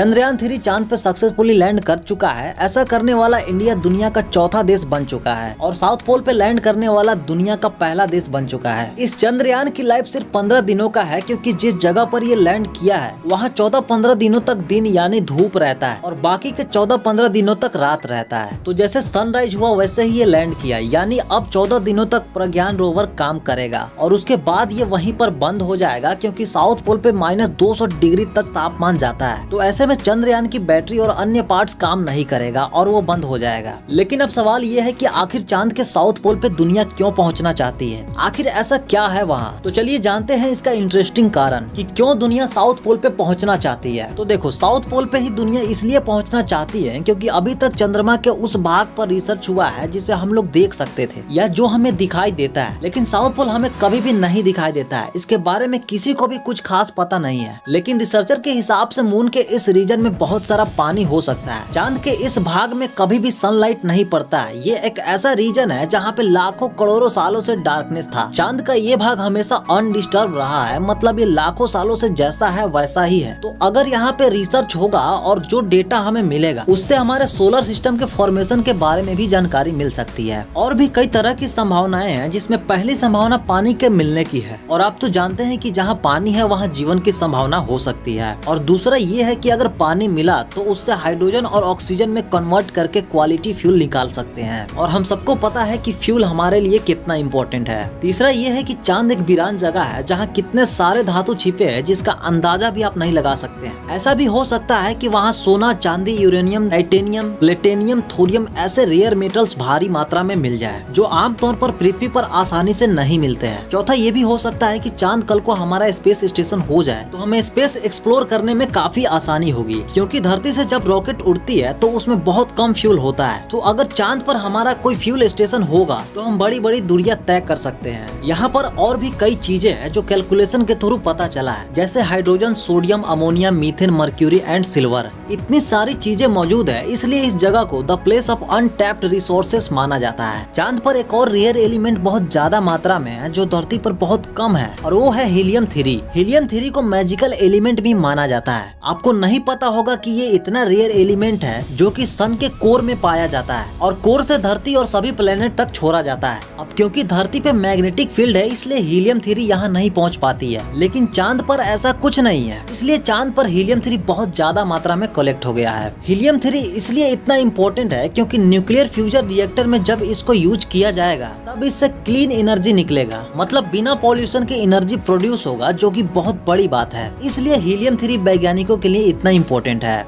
चंद्रयान 3 चांद पे successfully land कर चुका है। ऐसा करने वाला इंडिया दुनिया का चौथा देश बन चुका है और साउथ पोल पे लैंड करने वाला दुनिया का पहला देश बन चुका है। इस चंद्रयान की लाइफ सिर्फ 15 दिनों का है, क्योंकि जिस जगह पर ये लैंड किया है वहाँ 14-15 दिनों तक दिन यानी धूप रहता है और बाकी के 14-15 दिनों तक रात रहता है। तो जैसे सनराइज हुआ वैसे ही ये लैंड किया, यानी अब 14 दिनों तक प्रज्ञान रोवर काम करेगा और उसके बाद ये वहीं पर बंद हो जाएगा, क्योंकि साउथ पोल पे -200 डिग्री तक तापमान जाता है। तो ऐसे में चंद्रयान की बैटरी और अन्य पार्ट्स काम नहीं करेगा और वो बंद हो जाएगा। लेकिन अब सवाल ये है कि आखिर चांद के साउथ पोल पे दुनिया क्यों पहुंचना चाहती है, आखिर ऐसा क्या है वहाँ। तो चलिए जानते हैं इसका इंटरेस्टिंग कारण कि क्यों दुनिया साउथ पोल पे पहुंचना चाहती है। तो देखो, साउथ पोल पे ही दुनिया इसलिए पहुंचना चाहती है क्योंकि अभी तक चंद्रमा के उस भाग पर रिसर्च हुआ है जिसे हम लोग देख सकते थे या जो हमें दिखाई देता है, लेकिन साउथ पोल हमें कभी भी नहीं दिखाई देता है। इसके बारे में किसी को भी कुछ खास पता नहीं है, लेकिन रिसर्चर के हिसाब से मून के इस रीजन में बहुत सारा पानी हो सकता है। चांद के इस भाग में कभी भी सनलाइट नहीं पड़ता है। ये एक ऐसा रीजन है जहाँ पे लाखों करोड़ों सालों से डार्कनेस था। चांद का ये भाग हमेशा अनडिस्टर्ब रहा है, मतलब ये लाखों सालों से जैसा है वैसा ही है। तो अगर यहाँ पे रिसर्च होगा और जो डेटा हमें मिलेगा उससे हमारे सोलर सिस्टम के फॉर्मेशन के बारे में भी जानकारी मिल सकती है। और भी कई तरह की संभावनाएं हैं, जिसमें पहली संभावना पानी के मिलने की है। और आप तो जानते हैं कि जहाँ पानी है वहाँ जीवन की संभावना हो सकती है। और दूसरा ये है कि अगर पानी मिला तो उससे हाइड्रोजन और ऑक्सीजन में कन्वर्ट करके क्वालिटी फ्यूल निकाल सकते हैं, और हम सबको पता है कि फ्यूल हमारे लिए कितना इम्पोर्टेंट है। तीसरा ये है कि चांद एक वीरान जगह है जहाँ कितने सारे धातु छिपे हैं जिसका अंदाजा भी आप नहीं लगा सकते हैं। ऐसा भी हो सकता है कि वहाँ सोना, चांदी, यूरेनियम, टाइटेनियम, प्लेटिनियम, थोरियम ऐसे रेयर मेटल्स भारी मात्रा में मिल जाए जो आमतौर पर पृथ्वी पर आसानी से नहीं मिलते हैं। चौथा ये भी हो सकता है कि चांद कल को हमारा स्पेस स्टेशन हो जाए तो हमें स्पेस एक्सप्लोर करने में काफी आसानी होगी, क्योंकि धरती से जब रॉकेट उड़ती है तो उसमें बहुत कम फ्यूल होता है। तो अगर चांद पर हमारा कोई फ्यूल स्टेशन होगा तो हम बड़ी बड़ी दूरियां तय कर सकते हैं। यहाँ पर और भी कई चीजें हैं जो कैलकुलेशन के थ्रू पता चला है, जैसे hydrogen, sodium, ammonia, methane, mercury and silver. इतनी सारी चीजें मौजूद है, इसलिए इस जगह को the place of untapped resources माना जाता है। चांद पर एक और रेयर एलिमेंट बहुत ज्यादा मात्रा में है जो धरती पर बहुत कम है, और वो है हीलियम 3। हीलियम 3 को मैजिकल एलिमेंट भी माना जाता है। आपको नहीं पता होगा कि ये इतना रेयर एलिमेंट है जो कि सन के कोर में पाया जाता है और कोर से धरती और सभी प्लेनेट तक छोड़ा जाता है। अब क्योंकि धरती पे मैग्नेटिक फील्ड है इसलिए हीलियम 3 यहाँ नहीं पहुँच पाती है, लेकिन चांद पर ऐसा कुछ नहीं है, इसलिए चांद पर हीलियम 3 बहुत ज्यादा मात्रा में कलेक्ट हो गया है। हीलियम 3 इसलिए इतना इम्पोर्टेंट है क्योंकि न्यूक्लियर फ्यूजन रिएक्टर में जब इसको यूज किया जाएगा तब इससे क्लीन एनर्जी निकलेगा, मतलब बिना पॉल्यूशन की एनर्जी प्रोड्यूस होगा, जो कि बहुत बड़ी बात है। इसलिए हीलियम 3 वैज्ञानिकों के लिए इतना इम्पोर्टेंट है।